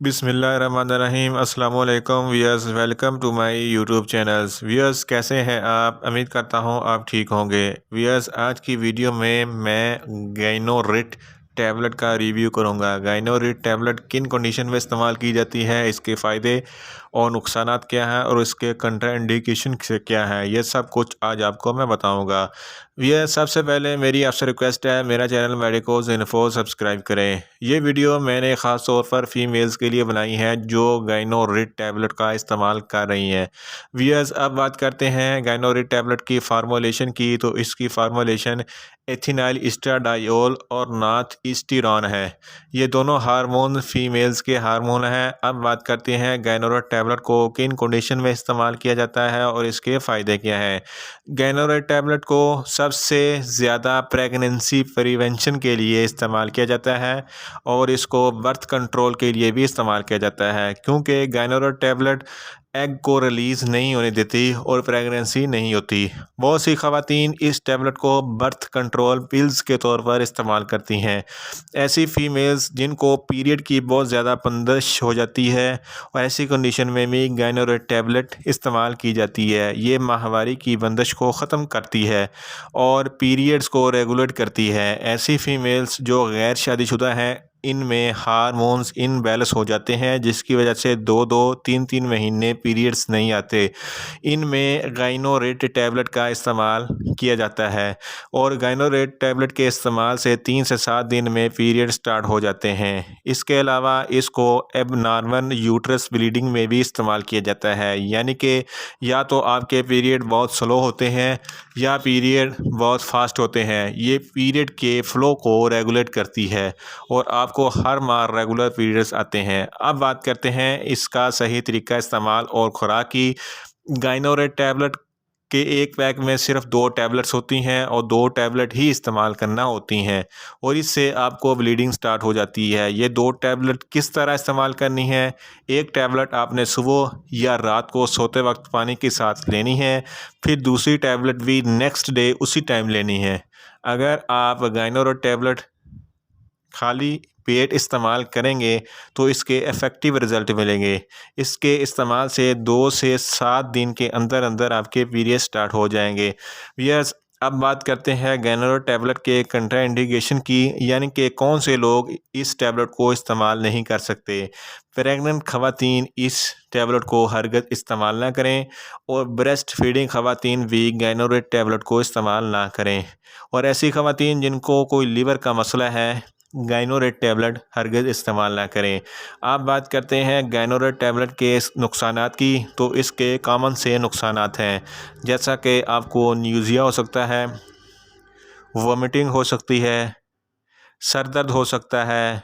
बिस्मिल्लाहिर्रहमानिर्रहीम अस्सलाम वालेकुम viewers, welcome to my YouTube channels. Viewers, कैसे हैं आप? उम्मीद करता हूं आप ठीक होंगे। व्यूअर्स, आज की वीडियो में मैं गाइनोरिट टैबलेट का रिव्यू करूंगा। गाइनोरिट टैबलेट किन कंडीशन में इस्तेमाल की जाती है, इसके फ़ायदे और नुकसानात क्या हैं और इसके कंट्राइंडिकेशन से क्या है, ये सब कुछ आज आपको मैं बताऊंगा। ये सबसे पहले मेरी आपसे रिक्वेस्ट है, मेरा चैनल मेडिकोज इन्फो सब्सक्राइब करें। ये वीडियो मैंने ख़ास तौर पर फीमेल्स के लिए बनाई है जो गाइनोरिट टैबलेट का इस्तेमाल कर रही हैं। व्यूअर्स, अब बात करते हैं गाइनोरिट टैबलेट की फार्मूलेशन की। तो इसकी फार्मूलेशन एथिनाइल एस्ट्राडायोल और नाथ ईस्टिरॉन है। ये दोनों हार्मोन फीमेल्स के हार्मोन हैं। अब बात करते हैं गाइनोरिट टैबलेट को किन कंडीशन में इस्तेमाल किया जाता है और इसके फ़ायदे क्या हैं। गाइनोरिट टैबलेट को सबसे ज़्यादा प्रेगनेंसी प्रिवेंशन के लिए इस्तेमाल किया जाता है और इसको बर्थ कंट्रोल के लिए भी इस्तेमाल किया जाता है, क्योंकि गाइनोरिट टैबलेट एग को रिलीज़ नहीं होने देती और प्रेगनेंसी नहीं होती। बहुत सी ख़वातीन इस टैबलेट को बर्थ कंट्रोल पिल्स के तौर पर इस्तेमाल करती हैं। ऐसी फ़ीमेल्स जिनको पीरियड की बहुत ज़्यादा बंदिश हो जाती है और ऐसी कंडीशन में भी गाइनोरिट टैबलेट इस्तेमाल की जाती है। ये माहवारी की बंदिश को ख़त्म करती है और पीरियड्स को रेगुलेट करती है। ऐसी फ़ीमेल्स जो गैर शादीशुदा हैं, इनमें हार्मोन्स इनबैलेंस हो जाते हैं, जिसकी वजह से 2-2 3-3 महीने पीरियड्स नहीं आते। इनमें गाइनोरेट टैबलेट का इस्तेमाल किया जाता है और गाइनोरेट टैबलेट के इस्तेमाल से 3 से 7 दिन में पीरियड स्टार्ट हो जाते हैं। इसके अलावा इसको एबनॉर्मल यूट्रस ब्लीडिंग में भी इस्तेमाल किया जाता है, यानी कि या तो आपके पीरियड बहुत स्लो होते हैं या पीरियड बहुत फास्ट होते हैं। ये पीरियड के फ़्लो को रेगुलेट करती है और आपको हर माह रेगुलर पीरियड्स आते हैं। अब बात करते हैं इसका सही तरीका इस्तेमाल और खुराक की। गाइनोरेट टैबलेट के एक पैक में सिर्फ 2 टैबलेट्स होती हैं और 2 टैबलेट ही इस्तेमाल करना होती हैं और इससे आपको ब्लीडिंग स्टार्ट हो जाती है। ये 2 टैबलेट किस तरह इस्तेमाल करनी है? एक टैबलेट आपने सुबह या रात को सोते वक्त पानी के साथ लेनी है, फिर दूसरी टैबलेट भी नेक्स्ट डे उसी टाइम लेनी है। अगर आप गाइनोरेट टैबलेट खाली पेट इस्तेमाल करेंगे तो इसके इफ़ेक्टिव रिज़ल्ट मिलेंगे। इसके इस्तेमाल से 2 से 7 दिन के अंदर अंदर आपके पीरियड स्टार्ट हो जाएंगे। व्यूअर्स, अब बात करते हैं गाइनोरेट टैबलेट के कंट्राइंडिकेशन की, यानी कि कौन से लोग इस टैबलेट को इस्तेमाल नहीं कर सकते। प्रेग्नेंट ख़वातीन इस टैबलेट को हरगिज़ इस्तेमाल ना करें और ब्रेस्ट फीडिंग ख़वातीन भी गाइनोरेट टैबलेट को इस्तेमाल ना करें। और ऐसी ख़वातीन जिनको कोई लीवर का मसला है, गाइनोरेट टैबलेट हरगिज़ इस्तेमाल ना करें। आप बात करते हैं गाइनोरेट टैबलेट के नुकसानात की, तो इसके कॉमन से नुकसानात हैं, जैसा कि आपको न्यूज़िया हो सकता है, वोमिटिंग हो सकती है, सर दर्द हो सकता है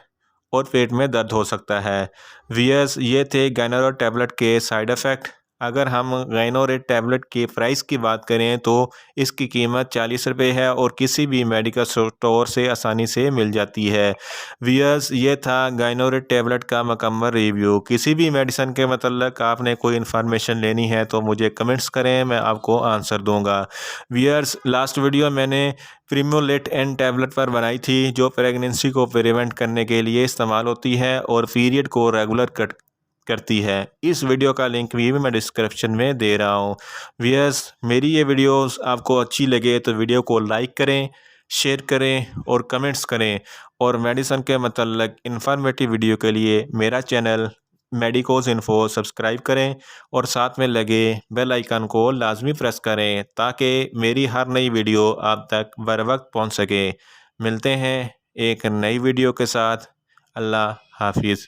और पेट में दर्द हो सकता है। व्यूअर्स, ये थे गाइनोरेट टैबलेट के साइड इफ़ेक्ट। अगर हम गाइनोरेट टैबलेट के प्राइस की बात करें तो इसकी कीमत 40 रुपये है और किसी भी मेडिकल स्टोर से आसानी से मिल जाती है। व्यूअर्स, ये था गाइनोरेट टैबलेट का मुकम्मल रिव्यू। किसी भी मेडिसिन के मतलब आपने कोई इन्फॉर्मेशन लेनी है तो मुझे कमेंट्स करें, मैं आपको आंसर दूंगा। व्यूअर्स, लास्ट वीडियो मैंने प्रीमोलेट एन टैबलेट पर बनाई थी, जो प्रेगनेंसी को प्रिवेंट करने के लिए इस्तेमाल होती है और पीरियड को रेगुलर करती है। इस वीडियो का लिंक भी मैं डिस्क्रिप्शन में दे रहा हूँ। व्यूअर्स, मेरी ये वीडियोस आपको अच्छी लगे तो वीडियो को लाइक करें, शेयर करें और कमेंट्स करें। और मेडिसिन के मतलब इंफॉर्मेटिव वीडियो के लिए मेरा चैनल मेडिकोज इन्फो सब्सक्राइब करें और साथ में लगे बेल आइकन को लाजमी प्रेस करें ताकि मेरी हर नई वीडियो आप तक बर वक्त पहुँच सके। मिलते हैं एक नई वीडियो के साथ। अल्लाह हाफिज़।